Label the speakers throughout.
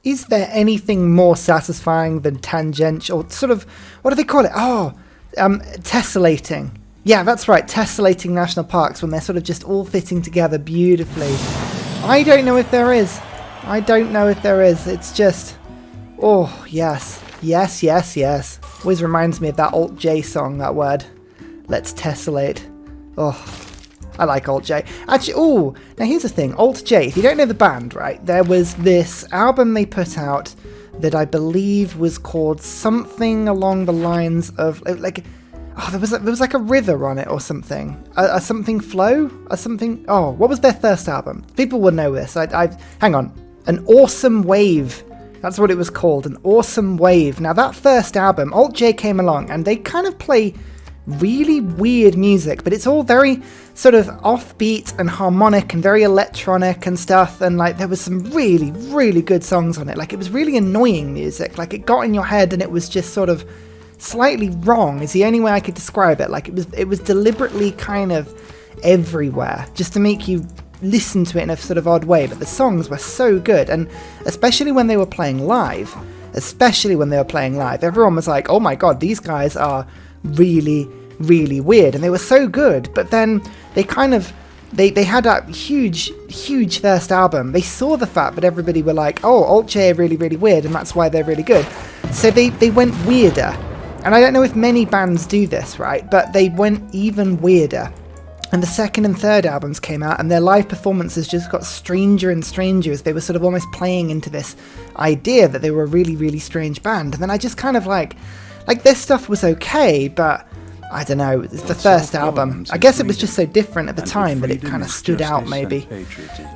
Speaker 1: Is there anything more satisfying than tangential, or sort of, what do they call it? Tessellating. Yeah, that's right, tessellating national parks when they're sort of just all fitting together beautifully. I don't know if there is. I don't know if there is. It's just, oh, yes. Yes, yes, yes. Always reminds me of that Alt-J song, that word. Let's tessellate. Oh, I like Alt-J. Actually, oh, now here's the thing. Alt-J, if you don't know the band, right, there was this album they put out that I believe was called something along the lines of, like, oh, there was like a river on it or something. A something flow? A something, oh, what was their first album? People would know this. Hang on. An Awesome Wave. That's what it was called, An Awesome Wave. Now that first album, Alt-J came along and they kind of play really weird music, but it's all very sort of offbeat and harmonic and very electronic and stuff, and like there was some really, really good songs on it. Like it was really annoying music, like it got in your head and it was just sort of slightly wrong is the only way I could describe it. Like it was deliberately kind of everywhere just to make you listen to it in a sort of odd way, but the songs were so good, and especially when they were playing live, everyone was like, oh my god, these guys are really, really weird, and they were so good. But then they kind of they had a huge first album. They saw the fact that everybody were like, oh, Alt-J are really, really weird, and that's why they're really good, so they went weirder. And I don't know if many bands do this, right, but they went even weirder. And the second and third albums came out, and their live performances just got stranger and stranger as they were sort of almost playing into this idea that they were a really, really strange band. And then I just kind of like their stuff was okay, but I don't know, it's the first album. I guess it was just so different at the time that it kind of stood out, maybe.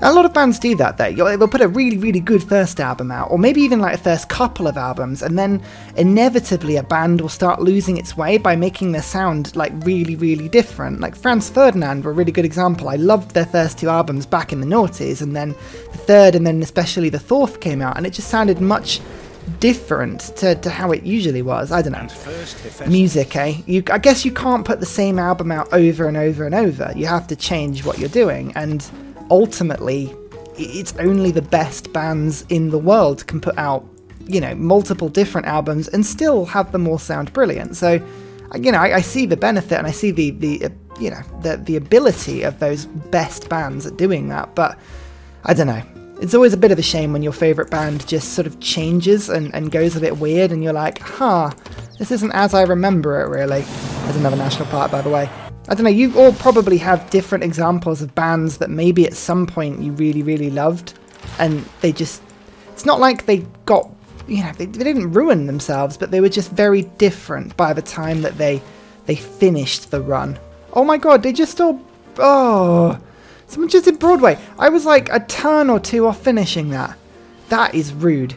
Speaker 1: A lot of bands do that, though. They'll put a really, really good first album out, or maybe even like a first couple of albums, and then inevitably a band will start losing its way by making their sound like really, really different. Like Franz Ferdinand were a really good example. I loved their first two albums back in the noughties, and then the third and then especially the fourth came out, and it just sounded much different to how it usually was. I don't know. Music, eh? I guess you can't put the same album out over and over and over. You have to change what you're doing, and ultimately it's only the best bands in the world can put out, you know, multiple different albums and still have them all sound brilliant. So, you know, I see the benefit, and I see the ability of those best bands at doing that, but I don't know. It's always a bit of a shame when your favourite band just sort of changes and goes a bit weird, and you're like, this isn't as I remember it, really. There's another national park, by the way. I don't know, you all probably have different examples of bands that maybe at some point you really, really loved, and they just, it's not like they got, you know, they didn't ruin themselves, but they were just very different by the time that they finished the run. Oh my god, they just all, someone just did Broadway. I was like a turn or two off finishing that. That is rude.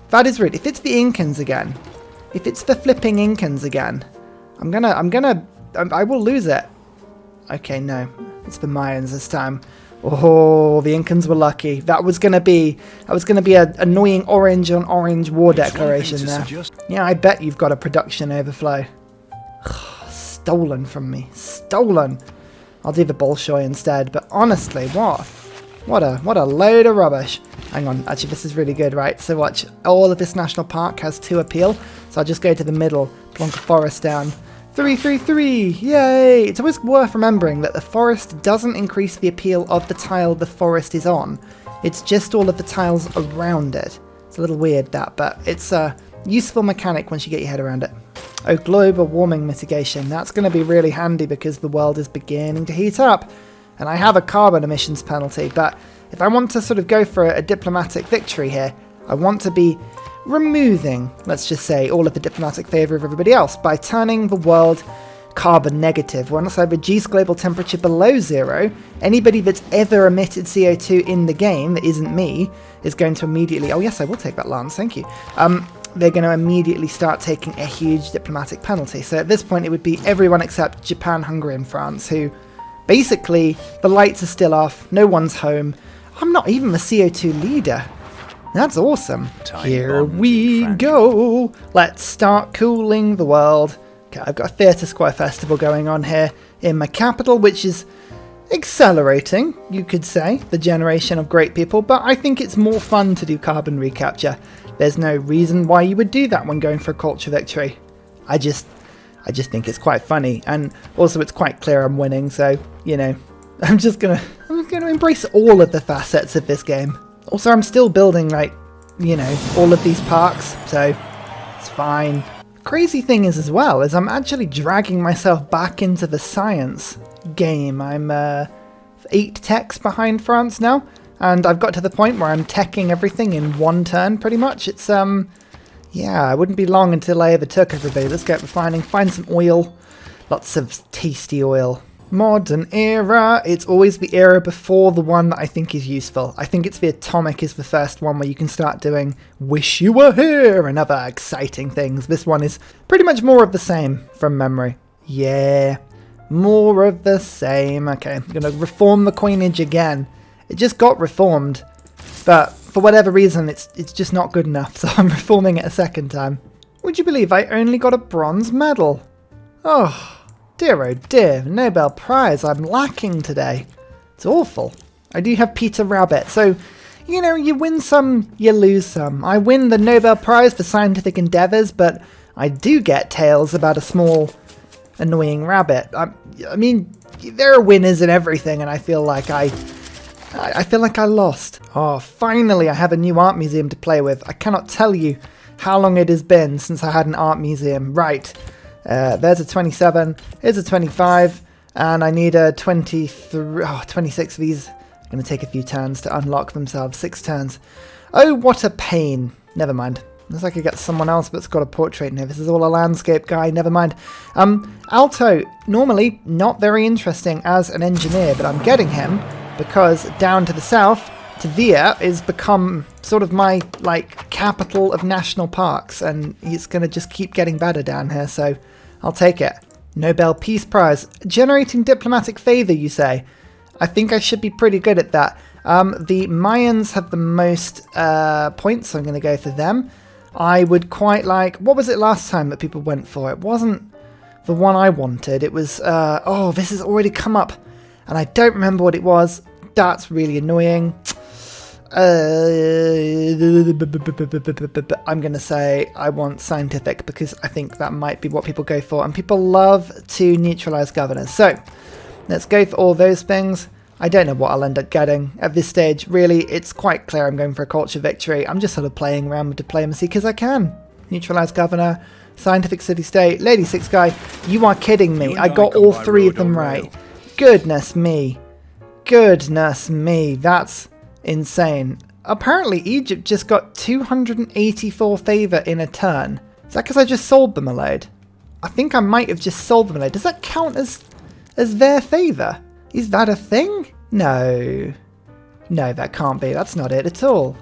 Speaker 1: That is rude. If it's the Incans again, if it's the flipping Incans again, I will lose it. Okay, no. It's the Mayans this time. Oh, the Incans were lucky. That was gonna be an annoying orange on orange war declaration there. Yeah, I bet you've got a production overflow. Stolen from me. Stolen. I'll do the Bolshoi instead, but honestly, what a load of rubbish. Hang on, actually this is really good, right? So watch, all of this national park has 2 appeal, so I'll just go to the middle, plonk a forest down. 333, yay! It's always worth remembering that the forest doesn't increase the appeal of the tile the forest is on. It's just all of the tiles around it. It's a little weird that, but it's a useful mechanic once you get your head around it. Oh, global warming mitigation. That's going to be really handy because the world is beginning to heat up. And I have a carbon emissions penalty, but if I want to sort of go for a diplomatic victory here, I want to be removing, let's just say, all of the diplomatic favour of everybody else by turning the world carbon negative. Once I reduce global temperature below 0, anybody that's ever emitted CO2 in the game that isn't me is going to immediately... Oh yes, I will take that, Lance, thank you. They're going to immediately start taking a huge diplomatic penalty. So at this point it would be everyone except Japan, Hungary and France, who basically the lights are still off, no one's home. I'm not even the CO2 leader. That's awesome. Here we go. Let's start cooling the world. Okay, I've got a Theatre Square Festival going on here in my capital, which is accelerating, you could say, the generation of great people, but I think it's more fun to do carbon recapture. There's no reason why you would do that when going for a culture victory. I just think it's quite funny, and also it's quite clear I'm winning, so, you know, I'm gonna embrace all of the facets of this game. Also, I'm still building, like, you know, all of these parks, so it's fine. Crazy thing is as well, is I'm actually dragging myself back into the science game. I'm 8 techs behind France now, and I've got to the point where I'm teching everything in one turn pretty much. It's yeah, it wouldn't be long until I overtook everybody. Let's get refining, find some oil, lots of tasty oil. Modern era, it's always the era before the one that I think is useful. I think it's the atomic is the first one where you can start doing wish you were here and other exciting things. This one is pretty much more of the same from memory. Yeah, more of the same. Okay, I'm going to reform the coinage again. It just got reformed, but for whatever reason it's just not good enough, so I'm reforming it a second time. Would you believe I only got a bronze medal? Oh. Dear oh dear, Nobel Prize, I'm lacking today. It's awful. I do have Peter Rabbit, so, you know, you win some, you lose some. I win the Nobel Prize for scientific endeavours, but I do get tales about a small, annoying rabbit. I mean, there are winners in everything, and I feel like I lost. Oh, finally I have a new art museum to play with. I cannot tell you how long it has been since I had an art museum. Right. There's a 27, here's a 25, and I need a 23, 26 of these. I'm going to take a few turns to unlock themselves, 6 turns. Oh, what a pain. Never mind. Looks like I get someone else that's got a portrait in here. This is all a landscape guy, never mind. Alto, normally not very interesting as an engineer, but I'm getting him because down to the south, Tavia is become sort of my, like, capital of national parks, and he's going to just keep getting better down here, so I'll take it. Nobel Peace Prize. Generating diplomatic favour, you say? I think I should be pretty good at that. The Mayans have the most points, so I'm going to go for them. I would quite like... What was it last time that people went for? It wasn't the one I wanted. It was... oh, this has already come up, and I don't remember what it was. That's really annoying. I'm going to say I want scientific because I think that might be what people go for, and people love to neutralize governors. So let's go for all those things. I don't know what I'll end up getting at this stage. Really, it's quite clear I'm going for a culture victory. I'm just sort of playing around with diplomacy because I can. Neutralize governor, scientific city-state, Lady Six guy. You are kidding me. I got all 3 of them right. Goodness me. Goodness me. That's insane. Apparently Egypt just got 284 favour in a turn. Is that because I just sold them a load? I think I might have just sold them a load. Does that count as their favour? Is that a thing? No. No, that can't be. That's not it at all.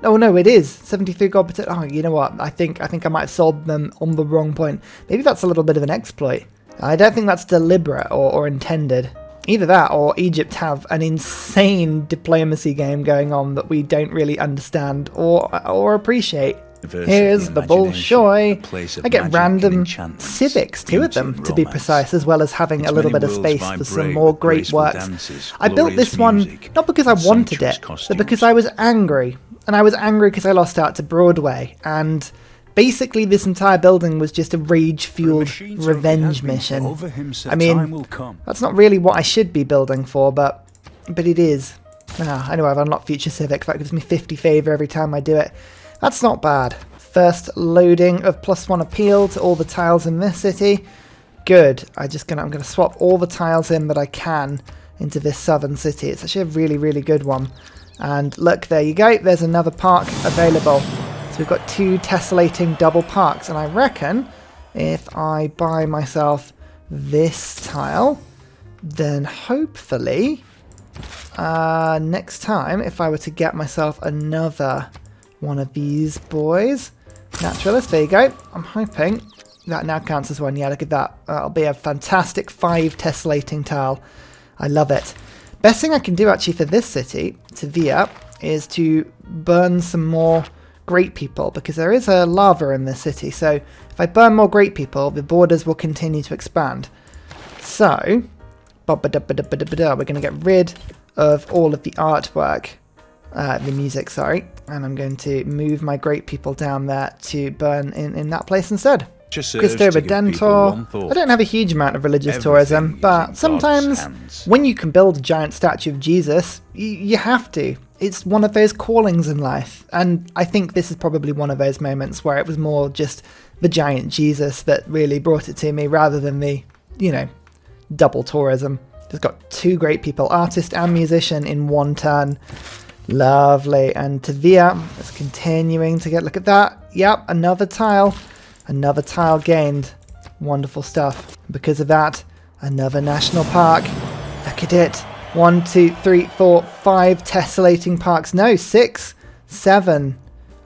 Speaker 1: Oh no, it is. 73 gold per turn. Oh, you know what? I think I might have sold them on the wrong point. Maybe that's a little bit of an exploit. I don't think that's deliberate or intended. Either that or Egypt have an insane diplomacy game going on that we don't really understand or appreciate. Here's the Bolshoi. I get random civics, 2 of them to be precise, as well as having a little bit of space for some more great works. I built this one not because I wanted it, but because I was angry. And I was angry because I lost out to Broadway, and basically this entire building was just a rage-fueled revenge mission. I mean, that's not really what I should be building for, but it is. Anyway, I've unlocked Future Civic. That gives me 50 favour every time I do it. That's not bad. First loading of +1 appeal to all the tiles in this city. Good. I'm going to swap all the tiles in that I can into this southern city. It's actually a really, really good one. And look, there you go. There's another park available. So we've got 2 tessellating double parks, and I reckon if I buy myself this tile, then hopefully next time, if I were to get myself another one of these boys, naturalist, there you go. I'm hoping that now counts as one. Yeah, look at that. That'll be a fantastic 5 tessellating tile. I love it. Best thing I can do actually for this city, Sevilla, is to burn some more great people, because there is a lava in this city. So if I burn more great people, the borders will continue to expand. So We're going to get rid of all of the artwork, the music, sorry, and I'm going to move my great people down there to burn in that place instead. Cristo Redentor. I don't have a huge amount of religious tourism, but sometimes when you can build a giant statue of Jesus, you have to. It's one of those callings in life, and I think this is probably one of those moments where it was more just the giant Jesus that really brought it to me rather than the, you know, double tourism. Just got two great people, artist and musician, in one turn. Lovely. And Tavia is continuing to get, look at that. Yep, another tile. Another tile gained. Wonderful stuff. Because of that, another national park. Look at it. 1, 2, 3, 4, 5 tessellating parks. No, 6, 7.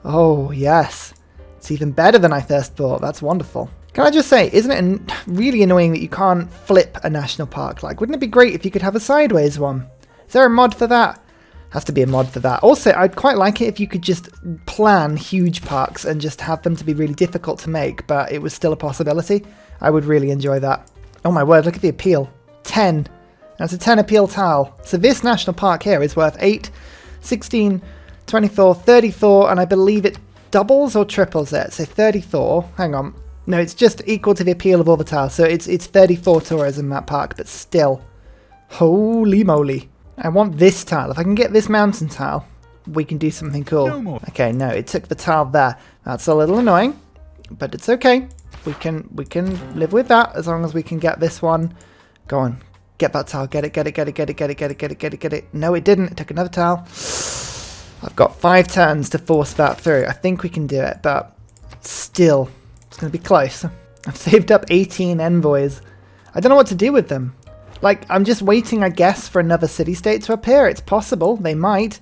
Speaker 1: Oh, yes. It's even better than I first thought. That's wonderful. Can I just say, isn't it really annoying that you can't flip a national park? Like, wouldn't it be great if you could have a sideways one? Is there a mod for that? Has to be a mod for that. Also, I'd quite like it if you could just plan huge parks and just have them to be really difficult to make, but it was still a possibility. I would really enjoy that. Oh my word, look at the appeal. 10. That's a 10 appeal tile. So this national park here is worth 8, 16, 24, 34, and I believe it doubles or triples it. So 34, hang on. No, it's just equal to the appeal of all the tiles. So it's 34 tourism, that park, but still. Holy moly. I want this tile. If I can get this mountain tile, we can do something cool. No more. Okay, no, it took the tile there. That's a little annoying, but it's okay. We can live with that as long as we can get this one. Go on, get that tile. Get it, get it, get it, get it, get it, get it, get it, get it, get it. No, it didn't. It took another tile. I've got 5 turns to force that through. I think we can do it, but still, it's going to be close. I've saved up 18 envoys. I don't know what to do with them. Like, I'm just waiting, I guess, for another city-state to appear. It's possible. They might.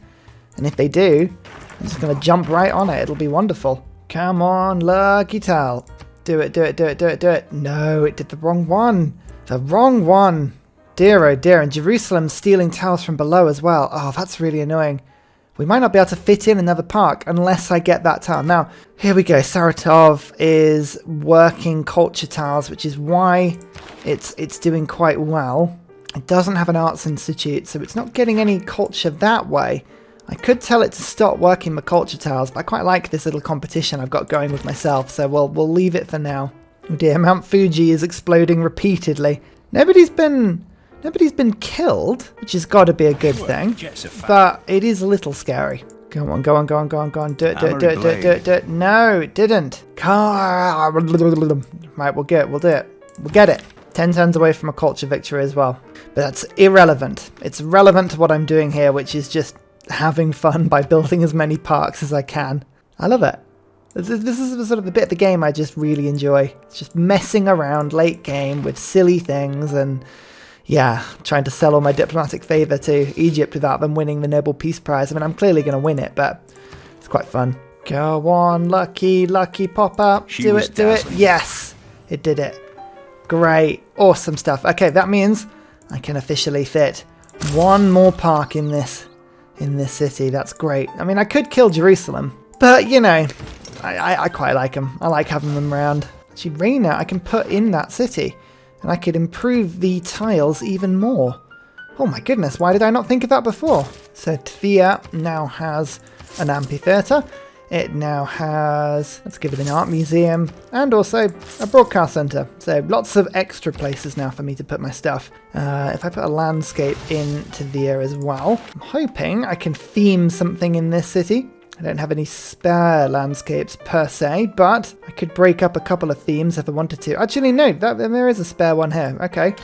Speaker 1: And if they do, I'm just going to jump right on it. It'll be wonderful. Come on, lucky tile. Do it, do it, do it, do it, do it. No, it did the wrong one. The wrong one. Dear, oh dear. And Jerusalem's stealing tiles from below as well. Oh, that's really annoying. We might not be able to fit in another park unless I get that tile. Now, here we go. Saratov is working culture tiles, which is why it's doing quite well. It doesn't have an arts institute, so it's not getting any culture that way. I could tell it to stop working the culture tiles, but I quite like this little competition I've got going with myself, so we'll leave it for now. Oh dear, Mount Fuji is exploding repeatedly. Nobody's been killed, which has got to be a good thing, but it is a little scary. Go on, go on, go on, go on, go on. Do it, do it, do it, do it, do it, do it. No, it didn't. Right, we'll get it. We'll do it. We'll get it. 10 turns away from a culture victory as well. But that's irrelevant. It's relevant to what I'm doing here, which is just having fun by building as many parks as I can. I love it. This is sort of the bit of the game I just really enjoy. It's just messing around late game with silly things and, yeah, trying to sell all my diplomatic favour to Egypt without them winning the Nobel Peace Prize. I mean, I'm clearly going to win it, but it's quite fun. Go on, lucky, lucky pop-up. Do it, do it. Yes, it did it. Great. Awesome stuff. Okay, that means I can officially fit one more park in this city. That's great. I mean, I could kill Jerusalem, but, you know, I quite like them. I like having them around. Actually, Reina, I can put in that city, and I could improve the tiles even more. Oh my goodness, why did I not think of that before? So Tvia now has an amphitheatre. It now has, let's give it an art museum, and also a broadcast centre. So lots of extra places now for me to put my stuff. If I put a landscape in Tvia as well, I'm hoping I can theme something in this city. I don't have any spare landscapes per se, but I could break up a couple of themes if I wanted to. Actually, no, there is a spare one here. Okay,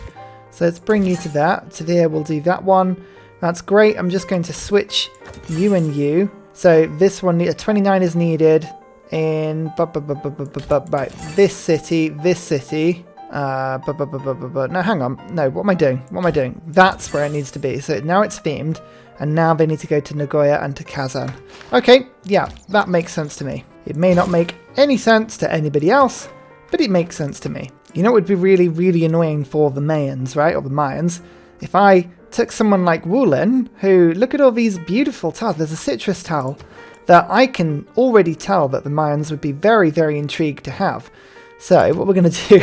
Speaker 1: so let's bring you to that. Tvia will do that one. That's great. I'm just going to switch you and you. So this one, 29 is needed in right, this city. No, hang on. No, what am I doing? What am I doing? That's where it needs to be. So now it's themed, and now they need to go to Nagoya and to Kazan. Okay, yeah, that makes sense to me. It may not make any sense to anybody else, but it makes sense to me. You know, it would be really, really annoying for the Mayans, right, or the Mayans, if I took someone like Wulin, who, look at all these beautiful tiles. There's a citrus tile that I can already tell that the Mayans would be very, very intrigued to have. So what we're going to do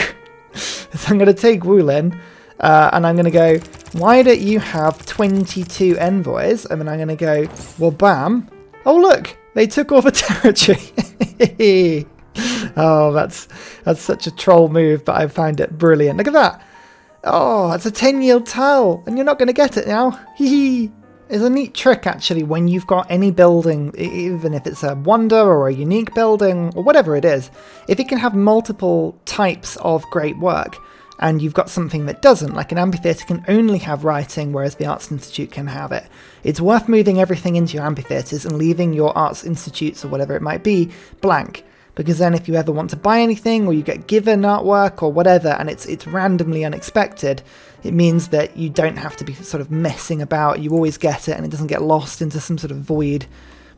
Speaker 1: is I'm going to take Wulin, and I'm going to go Why don't you have 22 envoys? And then I'm going to go, well, bam. Oh, look, they took all the territory. Oh, that's such a troll move, but I find it brilliant. Look at that. Oh, it's a 10-yield tile, and you're not going to get it now. Hee. It's a neat trick, actually, when you've got any building, even if it's a wonder or a unique building or whatever it is, if it can have multiple types of great work, and you've got something that doesn't, like an amphitheatre can only have writing, whereas the Arts Institute can have it. It's worth moving everything into your amphitheatres and leaving your Arts Institutes or whatever it might be blank. Because then if you ever want to buy anything or you get given artwork or whatever and it's randomly unexpected, it means that you don't have to be sort of messing about. You always get it and it doesn't get lost into some sort of void,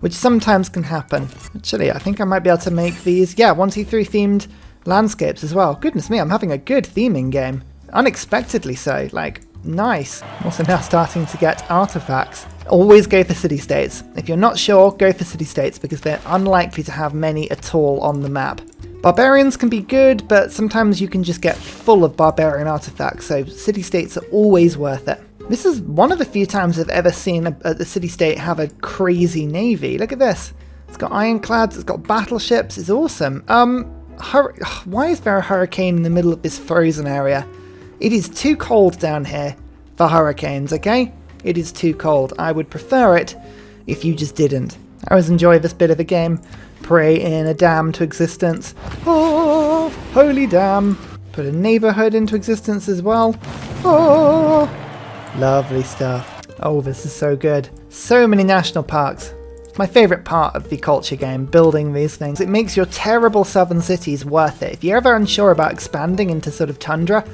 Speaker 1: which sometimes can happen. Actually, I think I might be able to make these, 1-2-3 themed landscapes as well. Goodness me, I'm having a good theming game. Unexpectedly so, like, nice. I'm also now starting to get artifacts. Always go for city-states. If you're not sure, go for city-states because they're unlikely to have many at all on the map. Barbarians can be good, but sometimes you can just get full of barbarian artifacts, so city-states are always worth it. This is one of the few times I've ever seen a city-state have a crazy navy. Look at this. It's got ironclads, it's got battleships, it's awesome. Why is there a hurricane in the middle of this frozen area? It is too cold down here for hurricanes, okay? It is too cold. I would prefer it if you just didn't. I always enjoy this bit of the game. Pray in a dam to existence. Oh, holy dam. Put a neighborhood into existence as well. Oh, lovely stuff. Oh, this is so good. So many national parks. It's my favorite part of the culture game, building these things. It makes your terrible southern cities worth it. If you're ever unsure about expanding into sort of tundra,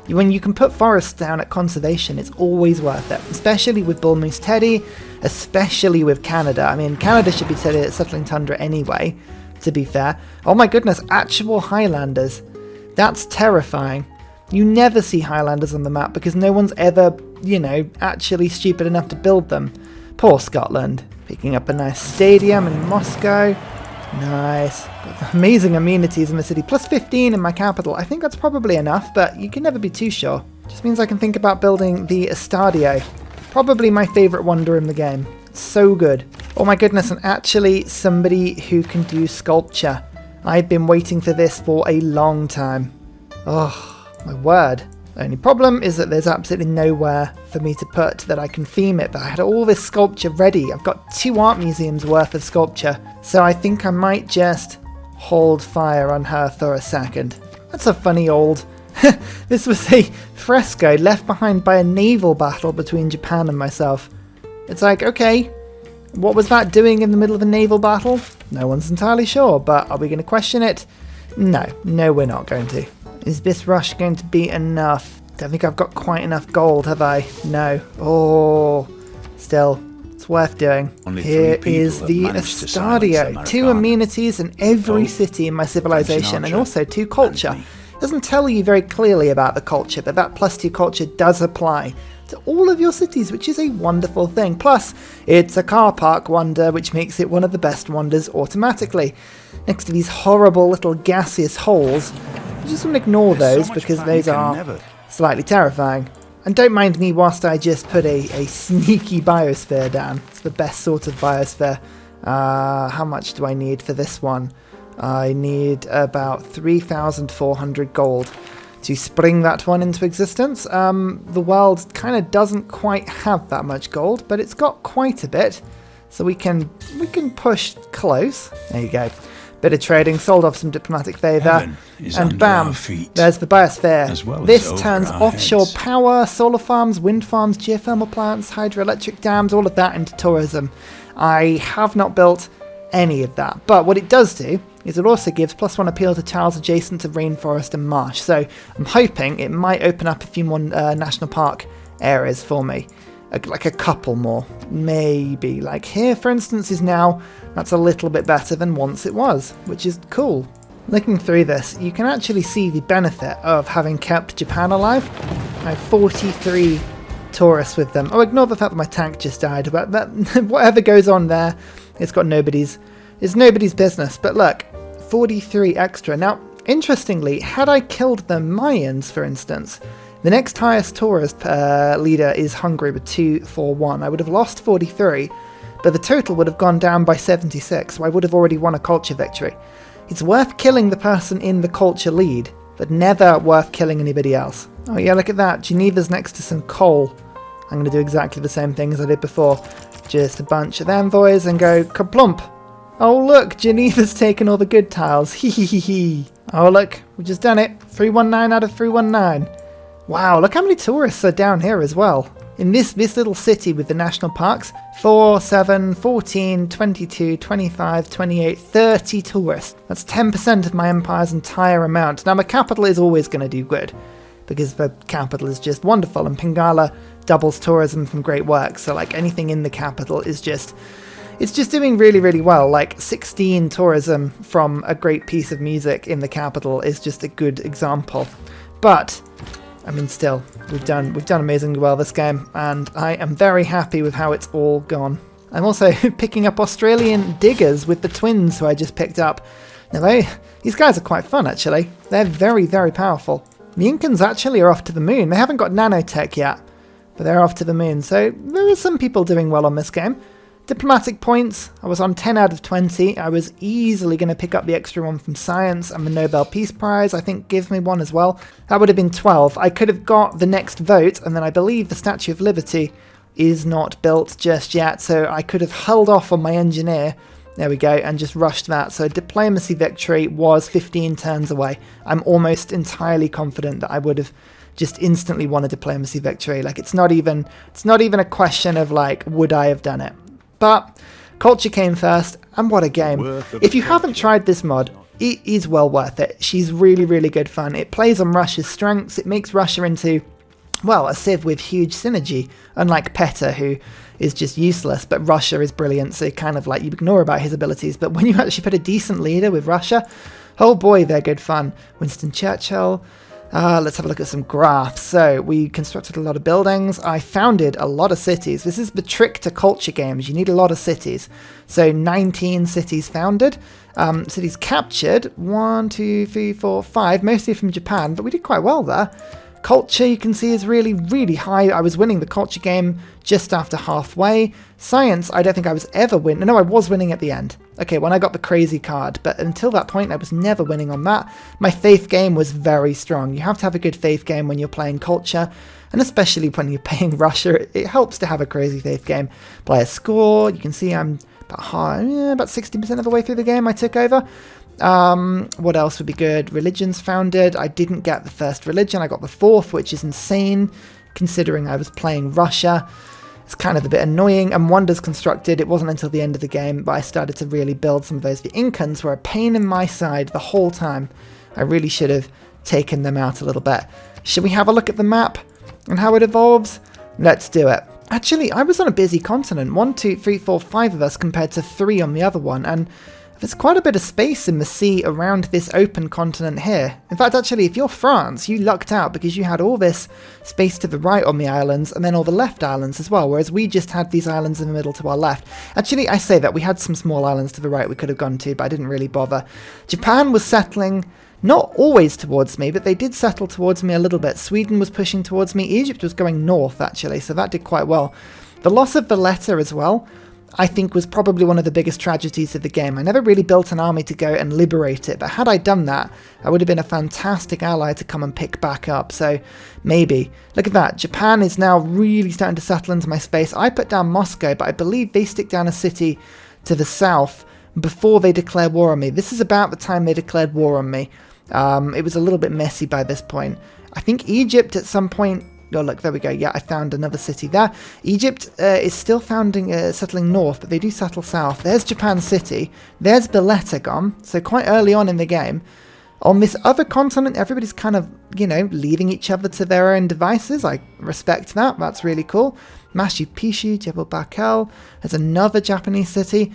Speaker 1: when you can put forests down at conservation, it's always worth it, especially with Bull Moose Teddy, especially with Canada. I mean, Canada should be settling tundra anyway, to be fair. Oh my goodness, actual Highlanders. That's terrifying. You never see Highlanders on the map because no one's ever, actually stupid enough to build them. Poor Scotland. Picking up a nice stadium in Moscow. Nice. Got amazing amenities in the city. Plus 15 in my capital. I think that's probably enough, but you can never be too sure. Just means I can think about building the Estadio. Probably my favourite wonder in the game. It's so good. Oh my goodness, and actually somebody who can do sculpture. I've been waiting for this for a long time. Oh, my word. The only problem is that there's absolutely nowhere for me to put that I can theme it, but I had all this sculpture ready. I've got 2 art museums worth of sculpture, so I think I might just hold fire on her for a second. That's a funny old... This was a fresco left behind by a naval battle between Japan and myself. It's like, okay, what was that doing in the middle of a naval battle? No one's entirely sure, but are we going to question it? No, we're not going to. Is this rush going to be enough? Don't think I've got quite enough gold, have I? No. Oh, still, it's worth doing. Here is the Estadio. 2 amenities in every city in my civilization, and also 2 culture. It doesn't tell you very clearly about the culture, but that +2 culture does apply to all of your cities, which is a wonderful thing. Plus, it's a car park wonder, which makes it one of the best wonders automatically. Next to these horrible little gaseous holes, you just want to ignore those because those are slightly terrifying. And don't mind me whilst I just put a sneaky biosphere down. It's the best sort of biosphere. How much do I need for this one? I need about 3,400 gold to spring that one into existence. The world kind of doesn't quite have that much gold, but it's got quite a bit, so we can push close. There you go. Bit of trading, sold off some diplomatic favour, and bam, there's the biosphere. This turns offshore power, solar farms, wind farms, geothermal plants, hydroelectric dams, all of that into tourism. I have not built any of that, but what it does do is it also gives +1 appeal to tiles adjacent to rainforest and marsh, so I'm hoping it might open up a few more national park areas for me. Like a couple more, maybe. Like here, for instance, is now, that's a little bit better than once it was, which is cool. Looking through this, you can actually see the benefit of having kept Japan alive. I have 43 tourists with them. Oh, ignore the fact that my tank just died, but that, whatever goes on there, it's nobody's business. But look, 43 extra. Now, interestingly, had I killed the Mayans, for instance, The next highest tourist leader is Hungary with 241. I would have lost 43, but the total would have gone down by 76, so I would have already won a culture victory. It's worth killing the person in the culture lead, but never worth killing anybody else. Oh yeah, look at that. Geneva's next to some coal. I'm going to do exactly the same thing as I did before. Just a bunch of envoys and go kaplump. Oh look, Geneva's taken all the good tiles. Hee hee hee hee. Oh look, we've just done it. 319 out of 319. Wow, look how many tourists are down here as well. In this little city with the national parks, 4, 7, 14, 22, 25, 28, 30 tourists. That's 10% of my empire's entire amount. Now my capital is always going to do good, because the capital is just wonderful, and Pingala doubles tourism from great work, so like anything in the capital is just, it's just doing really, really well. Like 16 tourism from a great piece of music in the capital is just a good example. But I mean, still, we've done amazingly well this game, and I am very happy with how it's all gone. I'm also picking up Australian diggers with the twins who I just picked up. Now these guys are quite fun actually. They're very, very powerful. The Incans actually are off to the moon. They haven't got nanotech yet, but they're off to the moon. So there are some people doing well on this game. Diplomatic points, I was on 10 out of 20. I was easily going to pick up the extra one from science, and the Nobel Peace Prize I think gives me one as well. That would have been 12. I could have got the next vote, and then I believe the Statue of Liberty is not built just yet, so I could have held off on my engineer. There we go, and just rushed that. So diplomacy victory was 15 turns away. I'm almost entirely confident that I would have just instantly won a diplomacy victory. Like it's not even a question of like, would I have done it? But culture came first, and what a game. If you haven't tried this mod, it is well worth it. She's really, really good fun. It plays on Russia's strengths. It makes Russia into, well, a civ with huge synergy, unlike Petter, who is just useless, but Russia is brilliant, so kind of like you ignore about his abilities. But when you actually put a decent leader with Russia, oh boy, they're good fun. Winston Churchill. Let's have a look at some graphs. So we constructed a lot of buildings. I founded a lot of cities. This is the trick to culture games. You need a lot of cities. So 19 cities founded. Cities captured. 1, 2, 3, 4, 5. Mostly from Japan, but we did quite well there. Culture, you can see, is really, really high. I was winning the culture game just after halfway. Science, I don't think I was ever winning. No, I was winning at the end. Okay, when I got the crazy card, but until that point, I was never winning on that. My faith game was very strong. You have to have a good faith game when you're playing culture, and especially when you're playing Russia, it helps to have a crazy faith game. Player score, you can see I'm about 60% of the way through the game I took over. What else would be good? Religions founded. I didn't get the first religion. I got the fourth, which is insane, considering I was playing Russia. It's kind of a bit annoying. And wonders constructed. It wasn't until the end of the game, but I started to really build some of those. The Incans were a pain in my side the whole time. I really should have taken them out a little bit. Should we have a look at the map and how it evolves? Let's do it. Actually, I was on a busy continent. 1, 2, 3, 4, 5 of us compared to 3 on the other one. And there's quite a bit of space in the sea around this open continent here. In fact, actually, if you're France, you lucked out because you had all this space to the right on the islands and then all the left islands as well, whereas we just had these islands in the middle to our left. Actually, I say that we had some small islands to the right we could have gone to, but I didn't really bother. Japan was settling, not always towards me, but they did settle towards me a little bit. Sweden was pushing towards me. Egypt was going north, actually, so that did quite well. The loss of Valletta as well, I think, was probably one of the biggest tragedies of the game. I never really built an army to go and liberate it, but had I done that, I would have been a fantastic ally to come and pick back up, so maybe. Look at that, Japan is now really starting to settle into my space. I put down Moscow, but I believe they stick down a city to the south before they declare war on me. This is about the time they declared war on me. It was a little bit messy by this point. I think Egypt at some point. Oh, look, there we go. Yeah, I found another city there. Egypt is still settling north, but they do settle south. There's Japan City. There's Valletta gone, so quite early on in the game. On this other continent, everybody's kind of, you know, leaving each other to their own devices. I respect that. That's really cool. Machu Picchu, Jebel Barkel. There's another Japanese city.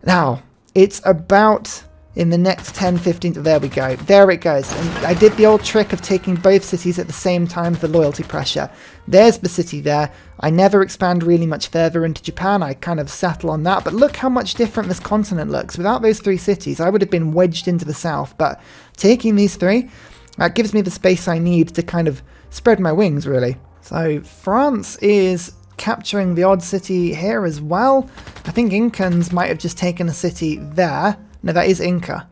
Speaker 1: Now, it's about in the next 10, 15, there we go. There it goes. And I did the old trick of taking both cities at the same time for loyalty pressure. There's the city there. I never expand really much further into Japan. I kind of settle on that. But look how much different this continent looks. Without those 3 cities, I would have been wedged into the south. But taking these 3, that gives me the space I need to kind of spread my wings, really. So France is capturing the odd city here as well. I think Incans might have just taken a city there. No, that is Inca.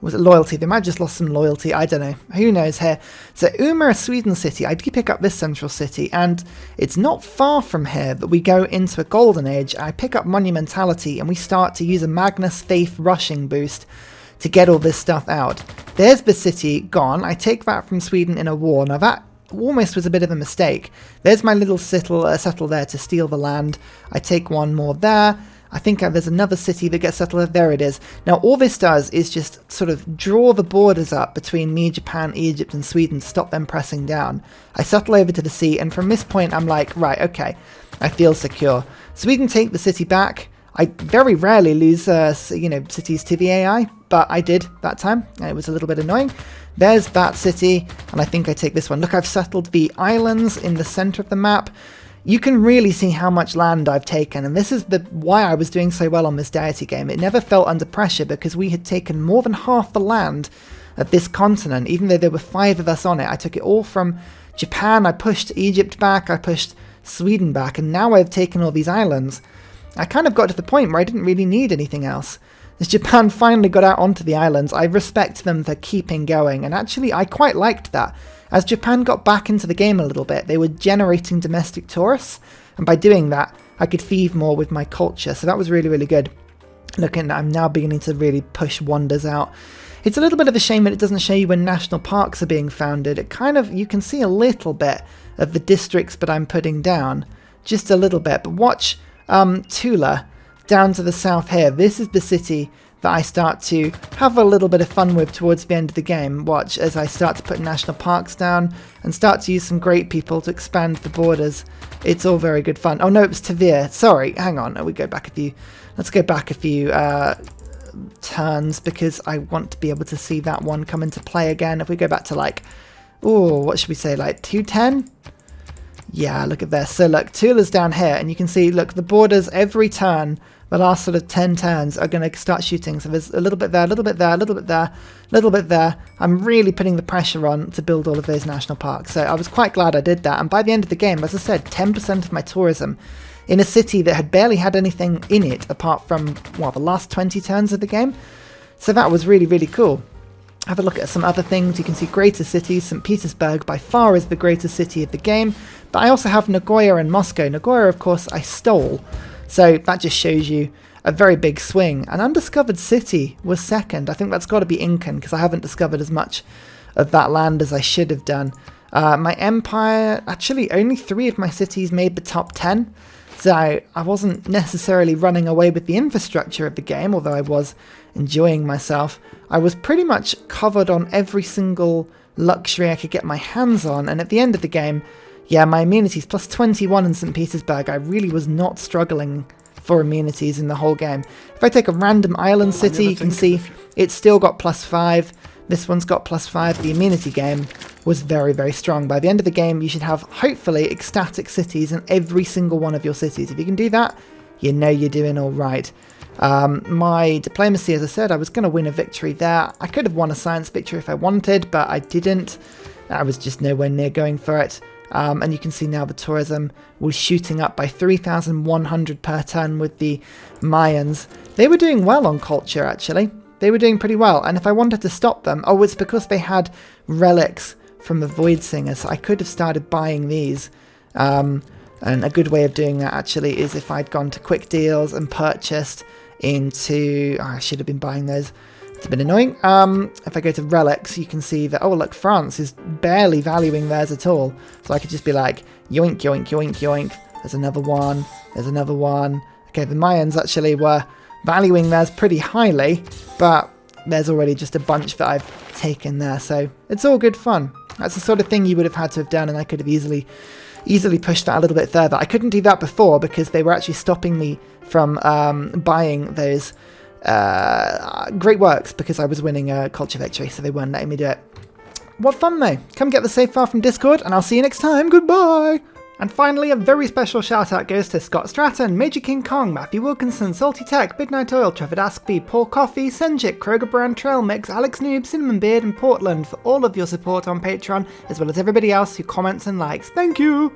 Speaker 1: Was it loyalty? They might have just lost some loyalty. I don't know. Who knows here? So Umar, Sweden city. I did pick up this central city, and it's not far from here that we go into a golden age. I pick up monumentality, and we start to use a Magnus Faith rushing boost to get all this stuff out. There's the city gone. I take that from Sweden in a war. Now that almost was a bit of a mistake. There's my little settle there to steal the land. I take one more there. I think there's another city that gets settled. There it is. Now all this does is just sort of draw the borders up between me, Japan, Egypt and Sweden to stop them pressing down. I settle over to the sea, and from this point I'm like, right, okay, I feel secure. Sweden take the city back. I very rarely lose, cities to the AI, but I did that time, and it was a little bit annoying. There's that city, and I think I take this one. Look, I've settled the islands in the center of the map. You can really see how much land I've taken, and this is why I was doing so well on this Deity game. It never felt under pressure because we had taken more than half the land of this continent, even though there were 5 of us on it. I took it all from Japan, I pushed Egypt back, I pushed Sweden back, and now I've taken all these islands. I kind of got to the point where I didn't really need anything else. As Japan finally got out onto the islands, I respect them for keeping going, and actually I quite liked that. As Japan got back into the game a little bit, they were generating domestic tourists, and by doing that, I could thieve more with my culture, so that was really, really good. Looking, I'm now beginning to really push wonders out. It's a little bit of a shame that it doesn't show you when national parks are being founded. It kind of, you can see a little bit of the districts that I'm putting down, just a little bit, but watch Tula down to the south here. This is the city that I start to have a little bit of fun with towards the end of the game. Watch as I start to put national parks down and start to use some great people to expand the borders. It's all very good fun. Oh no, it was Tavir. Sorry, hang on. We go back a few. Let's go back a few turns because I want to be able to see that one come into play again. If we go back to like, what should we say, like 210? Yeah, look at this. So look, Tula's down here, and you can see, look, the borders every turn, the last sort of 10 turns are going to start shooting. So there's a little bit there, a little bit there, a little bit there, a little bit there. I'm really putting the pressure on to build all of those national parks. So I was quite glad I did that. And by the end of the game, as I said, 10% of my tourism in a city that had barely had anything in it apart from, the last 20 turns of the game. So that was really, really cool. Have a look at some other things. You can see greater cities. St. Petersburg by far is the greatest city of the game. But I also have Nagoya and Moscow. Nagoya, of course, I stole. So that just shows you a very big swing. An undiscovered city was second. I think that's got to be Incan because I haven't discovered as much of that land as I should have done. My empire, actually only 3 of my cities made the top 10. So I wasn't necessarily running away with the infrastructure of the game, although I was enjoying myself. I was pretty much covered on every single luxury I could get my hands on. And at the end of the game, yeah, my amenities plus 21 in St. Petersburg. I really was not struggling for amenities in the whole game. If I take a random island city, you can see it's still got plus 5. This one's got plus 5. The amenity game was very, very strong. By the end of the game, you should have, hopefully, ecstatic cities in every single one of your cities. If you can do that, you know you're doing all right. My diplomacy, as I said, I was going to win a victory there. I could have won a science victory if I wanted, but I didn't. I was just nowhere near going for it. And you can see now the tourism was shooting up by 3,100 per ton with the Mayans. They were doing well on culture, actually. They were doing pretty well. And if I wanted to stop them, it's because they had relics from the Void Singers. I could have started buying these. And a good way of doing that, actually, is if I'd gone to Quick Deals and purchased into... I should have been buying those. It's a bit annoying. If I go to relics, you can see that, look, France is barely valuing theirs at all. So I could just be like, yoink, yoink, yoink, yoink. There's another one. There's another one. Okay, the Mayans actually were valuing theirs pretty highly, but there's already just a bunch that I've taken there. So it's all good fun. That's the sort of thing you would have had to have done, and I could have easily pushed that a little bit further. I couldn't do that before because they were actually stopping me from buying those great works because I was winning a culture victory, so they weren't letting me do it. What fun though. Come get the save file from Discord, and I'll see you next time. Goodbye. And finally, a very special shout out goes to Scott Stratton, Major King Kong, Matthew Wilkinson, Salty Tech, Midnight Oil, Trevor Daskby, Paul Coffey, Senjik, Kroger Brand Trail Mix, Alex Noob, Cinnamon Beard and Portland for all of your support on Patreon, as well as everybody else who comments and likes. Thank you!